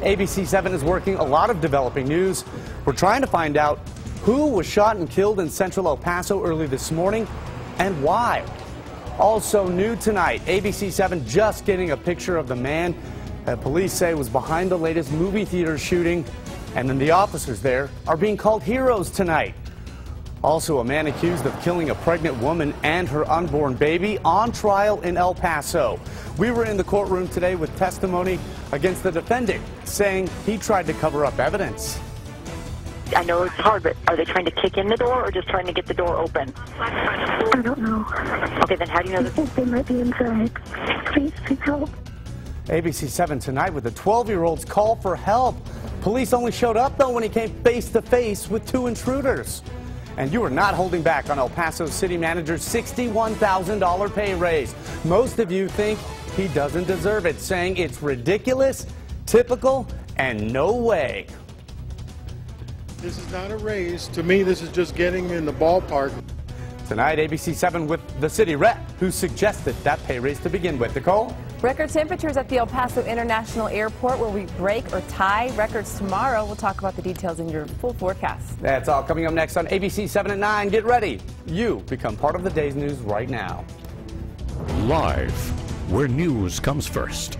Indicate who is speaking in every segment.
Speaker 1: ABC-7 is working a lot of developing news. We're trying to find out who was shot and killed in central El Paso early this morning and why. Also new tonight, ABC-7 just getting a picture of the man that police say was behind the latest movie theater shooting, and then the officers there are being called heroes tonight. Also, a man accused of killing a pregnant woman and her unborn baby on trial in El Paso. We were in the courtroom today with testimony against the defendant, saying he tried to cover up evidence.
Speaker 2: I know it's hard, but are they trying to kick in the door or just trying to get the door open?
Speaker 3: I don't know.
Speaker 2: Okay, then how do you know
Speaker 3: I think they might be inside. Please help.
Speaker 1: ABC-7 tonight with the 12-year-old's call for help. Police only showed up, though, when he came face-to-face with two intruders. And you are not holding back on El Paso City Manager's $61,000 pay raise. Most of you think he doesn't deserve it, saying it's ridiculous, typical, and no way.
Speaker 4: This is not a raise. To me, this is just getting in the ballpark.
Speaker 1: Tonight, ABC-7 with the city rep who suggested that pay raise to begin with. Nichole?
Speaker 5: Record temperatures at the El Paso International Airport. Will we break or tie records tomorrow? We'll talk about the details in your full forecast.
Speaker 1: That's all coming up next on ABC-7 at 9. Get ready. You become part of the day's news right now.
Speaker 6: Live, where news comes first.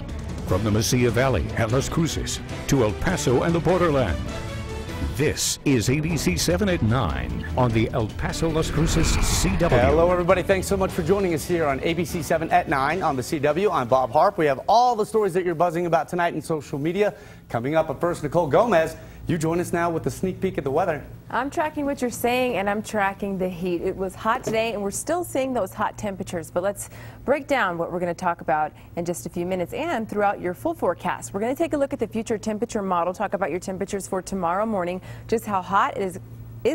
Speaker 6: From the Mesilla Valley and Las Cruces to El Paso and the borderland. This is ABC-7 at 9 on the El Paso Las Cruces CW.
Speaker 1: Hello, everybody. Thanks so much for joining us here on ABC-7 at 9 on the CW. I'm Bob Harp. We have all the stories that you're buzzing about tonight in social media. Coming up, but first, Nichole Gomez, you join us now with a sneak peek at the weather.
Speaker 5: I'm tracking what you're saying, and I'm tracking the heat. It was hot today, and we're still seeing those hot temperatures. But let's break down what we're going to talk about in just a few minutes and throughout your full forecast. We're going to take a look at the future temperature model, talk about your temperatures for tomorrow morning, just how hot is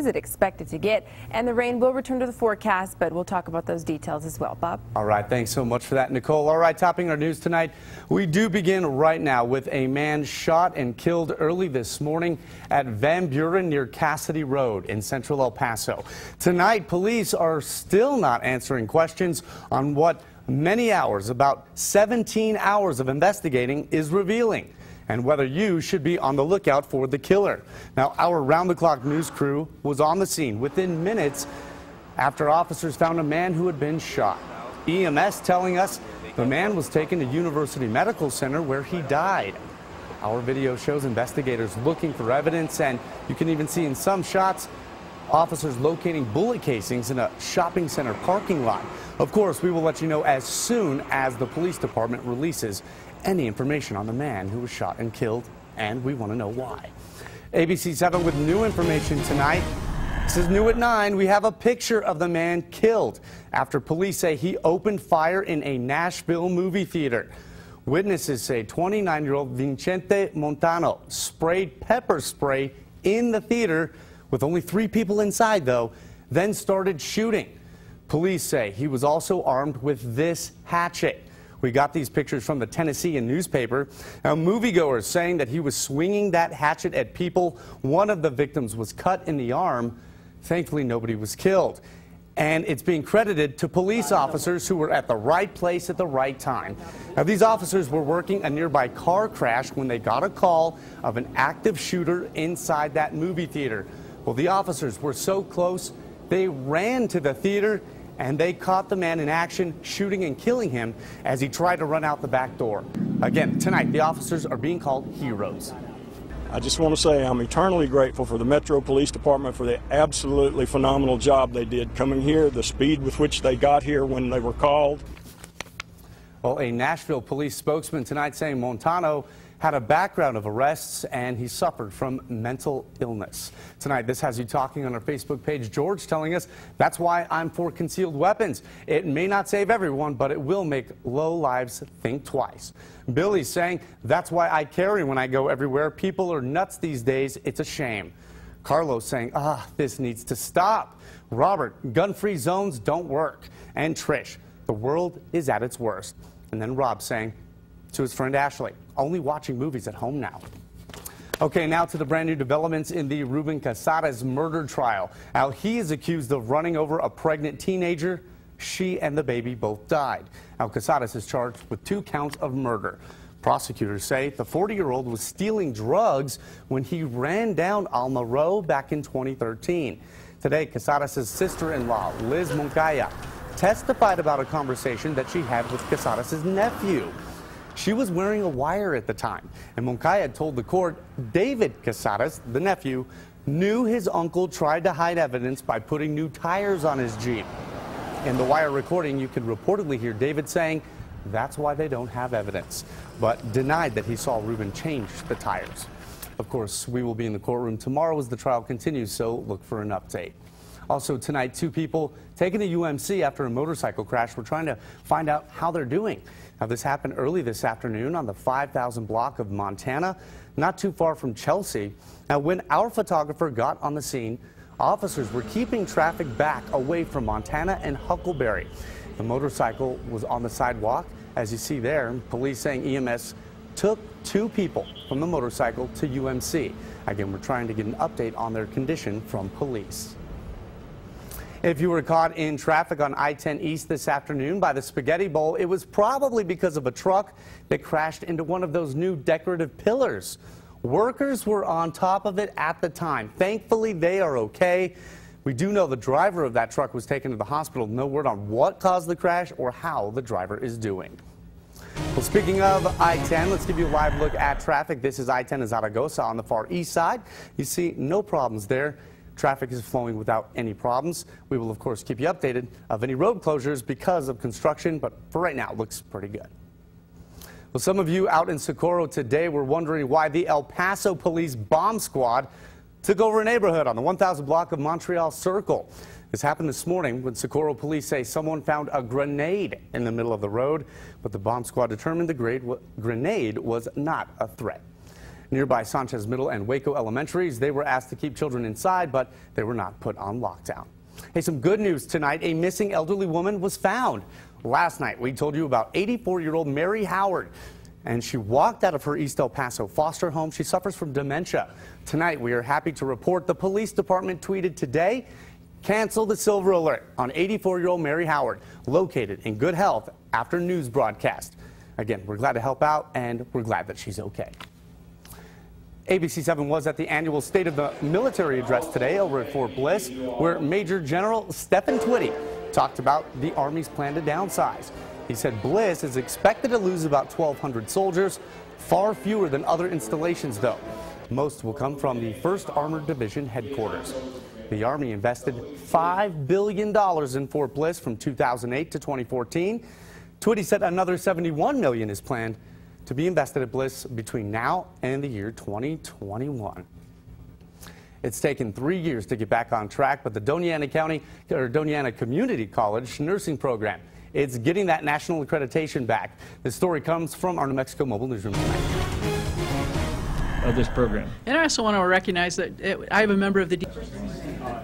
Speaker 5: it expected to get, and the rain will return to the forecast, but we'll talk about those details as well. Bob?
Speaker 1: All right, thanks so much for that, Nichole. All right, topping our news tonight, we do begin right now with a man shot and killed early this morning at Van Buren near Cassidy Road in central El Paso. Tonight, police are still not answering questions on what many hours, about 17 hours of investigating, is revealing, and whether you should be on the lookout for the killer. Now, our round-the-clock news crew was on the scene within minutes after officers found a man who had been shot. EMS telling us the man was taken to University Medical Center where he died. Our video shows investigators looking for evidence, and you can even see in some shots officers locating bullet casings in a shopping center parking lot. Of course, we will let you know as soon as the police department releases any information on the man who was shot and killed, and we want to know why. ABC-7 with new information tonight. This is new at 9. We have a picture of the man killed after police say he opened fire in a Nashville movie theater. Witnesses say 29-year-old Vicente Montano sprayed pepper spray in the theater with only 3 people inside, though, then started shooting. Police say he was also armed with this hatchet. We got these pictures from the Tennessean newspaper. Now, moviegoers saying that he was swinging that hatchet at people. One of the victims was cut in the arm. Thankfully, nobody was killed. And it's being credited to police officers who were at the right place at the right time. Now, these officers were working a nearby car crash when they got a call of an active shooter inside that movie theater. Well, the officers were so close, they ran to the theater and they caught the man in action, shooting and killing him as he tried to run out the back door. Again, tonight, the officers are being called heroes.
Speaker 7: I just want to say I'm eternally grateful for the Metro Police Department for the absolutely phenomenal job they did coming here, the speed with which they got here when they were called.
Speaker 1: Well, a Nashville police spokesman tonight saying Montano had a background of arrests and he suffered from mental illness. Tonight, this has you talking on our Facebook page. George telling us that's why I'm for concealed weapons. It may not save everyone, but it will make low lives think twice. Billy saying that's why I carry when I go everywhere. People are nuts these days. It's a shame. Carlos saying, this needs to stop. Robert, gun-free zones don't work. And Trish, the world is at its worst. And then Rob saying to his friend Ashley, only watching movies at home now. Okay, now to the brand new developments in the Ruben Casares murder trial. Now, he is accused of running over a pregnant teenager. She and the baby both died. Now, Casares is charged with 2 counts of murder. Prosecutors say the 40-year-old was stealing drugs when he ran down Alma Rowe back in 2013. Today, Casares' sister-in-law, Liz Moncaya, testified about a conversation that she had with Casares' nephew. She was wearing a wire at the time, and Moncaya told the court David Casares, the nephew, knew his uncle tried to hide evidence by putting new tires on his Jeep. In the wire recording, you can reportedly hear David saying that's why they don't have evidence, but denied that he saw Ruben change the tires. Of course, we will be in the courtroom tomorrow as the trial continues, so look for an update. Also tonight, 2 people taken to UMC after a motorcycle crash. We're trying to find out how they're doing. Now, this happened early this afternoon on the 5,000 block of Montana, not too far from Chelsea. Now, when our photographer got on the scene, officers were keeping traffic back away from Montana and Huckleberry. The motorcycle was on the sidewalk, as you see there. Police saying EMS took 2 people from the motorcycle to UMC. Again, we're trying to get an update on their condition from police. If you were caught in traffic on I-10 East this afternoon by the Spaghetti Bowl, it was probably because of a truck that crashed into one of those new decorative pillars. Workers were on top of it at the time. Thankfully, they are okay. We do know the driver of that truck was taken to the hospital. No word on what caused the crash or how the driver is doing. Well, speaking of I-10, let's give you a live look at traffic. This is I-10 in Zaragoza on the far east side. You see no problems there. Traffic is flowing without any problems. We will, of course, keep you updated of any road closures because of construction, but for right now, it looks pretty good. Well, some of you out in Socorro today were wondering why the El Paso Police Bomb Squad took over a neighborhood on the 1,000 block of Montreal Circle. This happened this morning when Socorro police say someone found a grenade in the middle of the road, but the bomb squad determined the grenade was not a threat. Nearby Sanchez Middle and Waco Elementaries, they were asked to keep children inside, but they were not put on lockdown. Hey, some good news tonight. A missing elderly woman was found. Last night, we told you about 84-year-old Mary Howard, and she walked out of her East El Paso foster home. She suffers from dementia. Tonight, we are happy to report the police department tweeted today, cancel the silver alert on 84-year-old Mary Howard, located in good health after news broadcast. Again, we're glad to help out, and we're glad that she's okay. ABC-7 was at the annual State of the Military address today over at Fort Bliss, where Major General Stephen Twitty talked about the Army's plan to downsize. He said Bliss is expected to lose about 1,200 soldiers, far fewer than other installations, though. Most will come from the 1st Armored Division headquarters. The Army invested $5 billion in Fort Bliss from 2008 to 2014. Twitty said another $71 million is planned to be invested at Bliss between now and the year 2021. It's taken 3 years to get back on track, but the Doña Ana Community College nursing program, it's getting that national accreditation back. This story comes from our New Mexico Mobile Newsroom tonight.
Speaker 8: Of this program. And I also want to recognize that I have a member of the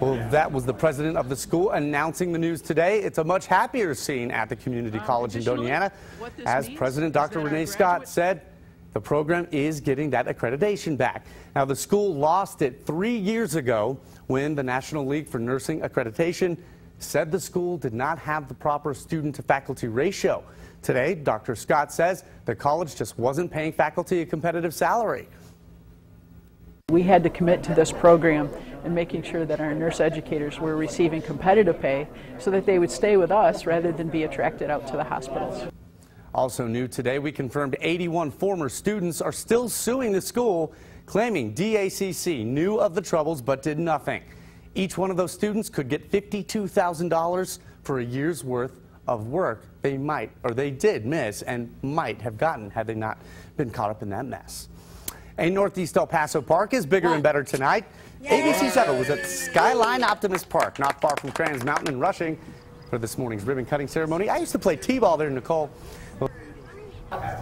Speaker 1: Well, that was the president of the school announcing the news today. It's a much happier scene at the community college in Doña Ana. As President Dr. Renee Scott said, the program is getting that accreditation back. Now, the school lost it 3 years ago when the National League for Nursing Accreditation said the school did not have the proper student-to-faculty ratio. Today, Dr. Scott says the college just wasn't paying faculty a competitive salary.
Speaker 9: We had to commit to this program and making sure that our nurse educators were receiving competitive pay so that they would stay with us rather than be attracted out to the hospitals.
Speaker 1: Also new today, we confirmed 81 former students are still suing the school, claiming DACC knew of the troubles but did nothing. Each one of those students could get $52,000 for a year's worth of work they did miss and might have gotten had they not been caught up in that mess. A Northeast El Paso park is bigger and better tonight. ABC-7 was at Skyline Optimist Park, not far from Crans Mountain and Rushing, for this morning's ribbon cutting ceremony. I used to play t-ball there, Nichole.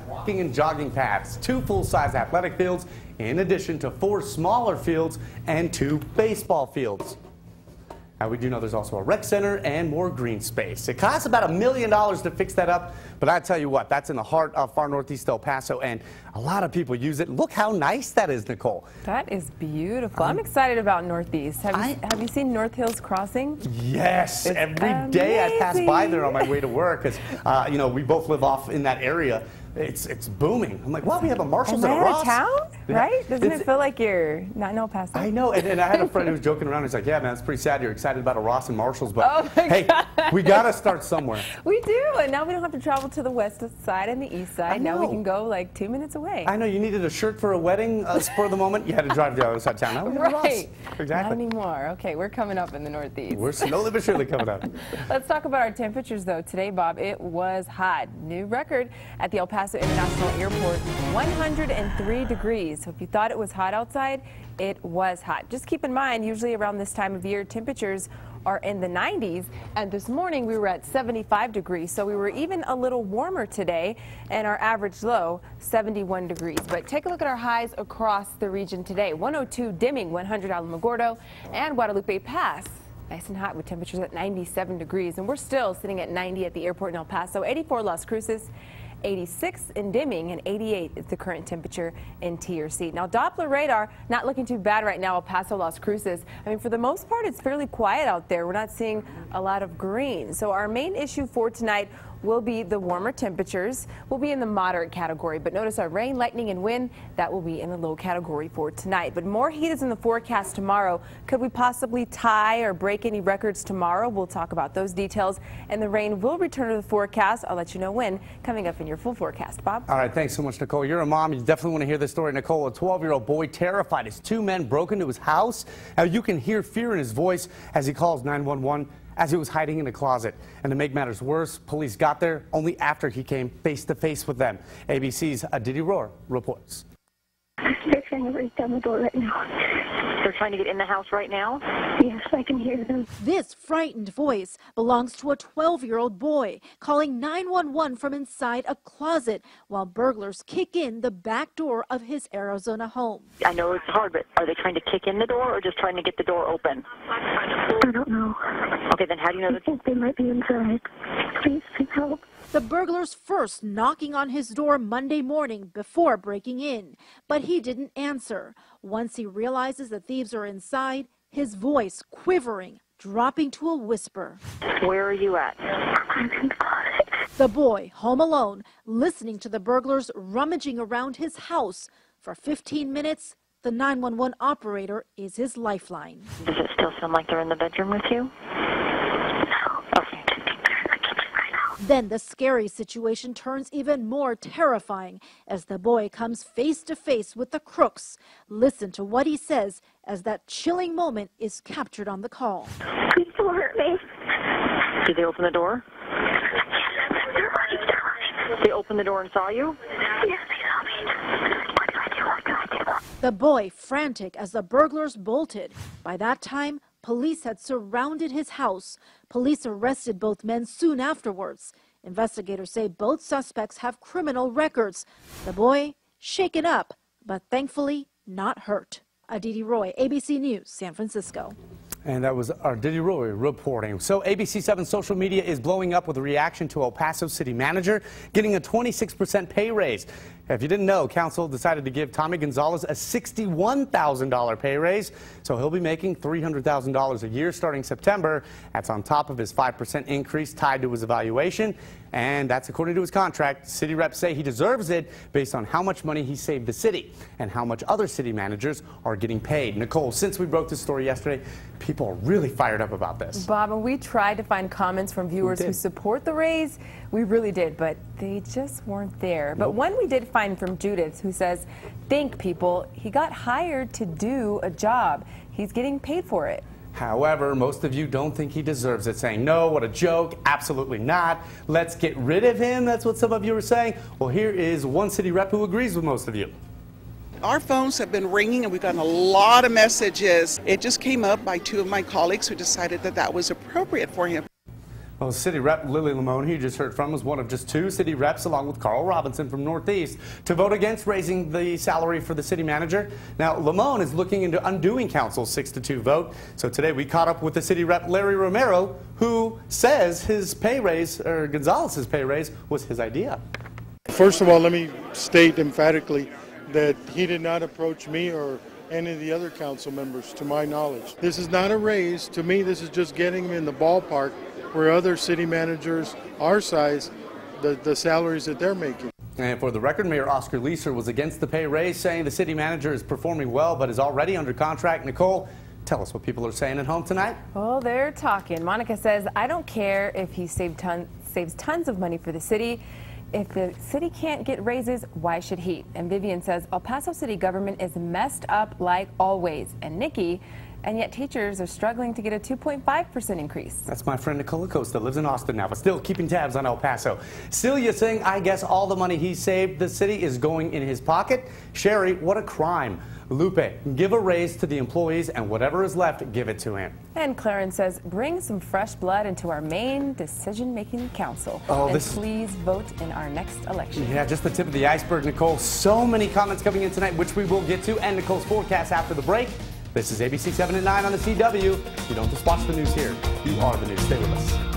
Speaker 1: Walking and jogging paths, 2 full-size athletic fields, in addition to 4 smaller fields and 2 baseball fields. Now, we do know there's also a rec center and more green space. It costs about $1 million to fix that up, but I tell you what, that's in the heart of far northeast El Paso, and a lot of people use it. Look how nice that is, Nichole.
Speaker 5: That is beautiful. I'm excited about Northeast. Have you seen North Hills Crossing?
Speaker 1: Yes, every day I pass by there on my way to work, because you know, we both live off in that area. it's booming. I'm like, wow, we have a Marshalls and a
Speaker 5: Out
Speaker 1: Ross.
Speaker 5: of town,
Speaker 1: Yeah.
Speaker 5: right? Doesn't it feel like you're not in El Paso?
Speaker 1: I know, and I had a friend who was joking around. He's like, yeah, man, it's pretty sad you're excited about a Ross and Marshalls, but
Speaker 5: Oh my
Speaker 1: hey,
Speaker 5: God.
Speaker 1: we got to start somewhere.
Speaker 5: We do, and now we don't have to travel to the west side and the east side. Now we
Speaker 1: know.
Speaker 5: can go like 2 minutes away.
Speaker 1: I know you needed a shirt for a wedding spur of the moment. You had to drive to the other side of town. Now we have a Ross.
Speaker 5: Right.
Speaker 1: Exactly.
Speaker 5: Not anymore. Okay, we're coming up in the Northeast.
Speaker 1: We're slowly but surely coming up.
Speaker 5: Let's talk about our temperatures, though. Today, Bob, it was hot. New record at the El Paso International Airport, 103 degrees. So if you thought it was hot outside, it was hot. Just keep in mind, usually around this time of year, temperatures are in the 90s, and this morning we were at 75 degrees, so we were even a little warmer today, and our average low, 71 degrees. But take a look at our highs across the region today. 102 Deming, 100 Alamogordo, and Guadalupe Pass. Nice and hot with temperatures at 97 degrees, and we're still sitting at 90 at the airport in El Paso, 84 Las Cruces, 86 in Deming, and 88 is the current temperature in TRC. Now, Doppler radar not looking too bad right now, El Paso, Las Cruces. I mean, for the most part, it's fairly quiet out there. We're not seeing a lot of green. So our main issue for tonight will be the warmer temperatures. Will be in the moderate category, but notice our rain, lightning, and wind, that will be in the low category for tonight. But more heat is in the forecast tomorrow. Could we possibly tie or break any records tomorrow? We'll talk about those details, and the rain will return to the forecast. I'll let you know when, coming up in your full forecast. Bob?
Speaker 1: All right, thanks so much, Nichole. You're a mom. You definitely want to hear this story. Nichole, a 12-year-old boy terrified as two men broke into his house. Now, you can hear fear in his voice as he calls 911 as he was hiding in a closet. And to make matters worse, police got there only after he came face-to-face with them. ABC's Aditi Rohr reports.
Speaker 3: They're trying to break down the door right now.
Speaker 2: They're trying to get in the house right now?
Speaker 3: Yes, I can hear them.
Speaker 10: This frightened voice belongs to a 12-year-old boy calling 911 from inside a closet while burglars kick in the back door of his Arizona home.
Speaker 2: I know it's hard, but are they trying to kick in the door or just trying to get the door open?
Speaker 3: I don't know.
Speaker 2: Okay, then how do you know
Speaker 3: I
Speaker 2: that?
Speaker 3: think they might be inside. Please help.
Speaker 10: The burglars first knocking on his door Monday morning before breaking in, but he didn't answer. Once he realizes the thieves are inside, his voice quivering, dropping to a whisper.
Speaker 2: Where are you at?
Speaker 3: I'm in the closet.
Speaker 10: The boy, home alone, listening to the burglars rummaging around his house. For 15 minutes, the 911 operator is his lifeline.
Speaker 2: Does it still sound like they're in the bedroom with you?
Speaker 10: Then the scary situation turns even more terrifying as the boy comes face to face with the crooks. Listen to what he says as that chilling moment is captured on the call.
Speaker 3: Please don't hurt me.
Speaker 2: Did they open the door? They opened the door and saw you?
Speaker 3: Yes, they saw me. What do I do? What do I do?
Speaker 10: The boy frantic as the burglars bolted. By that time, police had surrounded his house. Police arrested both men soon afterwards. Investigators say both suspects have criminal records. The boy shaken up, but thankfully not hurt. Aditi Roy, ABC News, San Francisco.
Speaker 1: And that was Aditi Roy reporting. So ABC-7 social media is blowing up with a reaction to El Paso city manager getting a 26% pay raise. If you didn't know, council decided to give Tommy Gonzalez a $61,000 pay raise, so he'll be making $300,000 a year starting September. That's on top of his 5% increase tied to his evaluation, and that's according to his contract. City reps say he deserves it based on how much money he saved the city and how much other city managers are getting paid. Nichole, since we broke this story yesterday, people are really fired up about this.
Speaker 5: Bob, and we tried to find comments from viewers who support the raise. We really did, but they just weren't there. But one we did find from Judith, who says, think people, he got hired to do a job. He's getting paid for it.
Speaker 1: However, most of you don't think he deserves it, saying, no, what a joke, absolutely not. Let's get rid of him. That's what some of you are saying. Well, here is one city rep who agrees with most of you.
Speaker 11: Our phones have been ringing and we've gotten a lot of messages. It just came up by two of my colleagues who decided that that was appropriate for him.
Speaker 1: Well, City Rep Lily Lamone, who you just heard from, was one of just two city reps, along with Carl Robinson from Northeast, to vote against raising the salary for the city manager. Now, Lamone is looking into undoing council's 6-2 vote. So today we caught up with the city rep Larry Romero, who says his pay raise, or Gonzalez's pay raise, was his idea.
Speaker 4: First of all, let me state emphatically that he did not approach me or any of the other council members, to my knowledge. This is not a raise. To me, this is just getting him in the ballpark where other city managers our size, the salaries that they're making.
Speaker 1: And for the record, Mayor Oscar Leeser was against the pay raise, saying the city manager is performing well but is already under contract. Nichole, tell us what people are saying at home tonight.
Speaker 5: Well, they're talking. Monica says, I don't care if he saves tons of money for the city. If the city can't get raises, why should he? And Vivian says, El Paso city government is messed up like always. And Nikki, and yet teachers are struggling to get a 2.5% increase.
Speaker 1: That's my friend Nichole Acosta, lives in Austin now, but still keeping tabs on El Paso. Celia saying, I guess all the money he saved the city is going in his pocket. Sherry, what a crime. Lupe, give a raise to the employees and whatever is left, give it to him.
Speaker 5: And Clarence says, bring some fresh blood into our main decision-making council. And please vote in our next election.
Speaker 1: Yeah, just the tip of the iceberg, Nichole. So many comments coming in tonight, which we will get to, and Nichole's forecast after the break. This is ABC 7 at 9 on the CW. You don't just watch the news here. You are the news. Stay with us.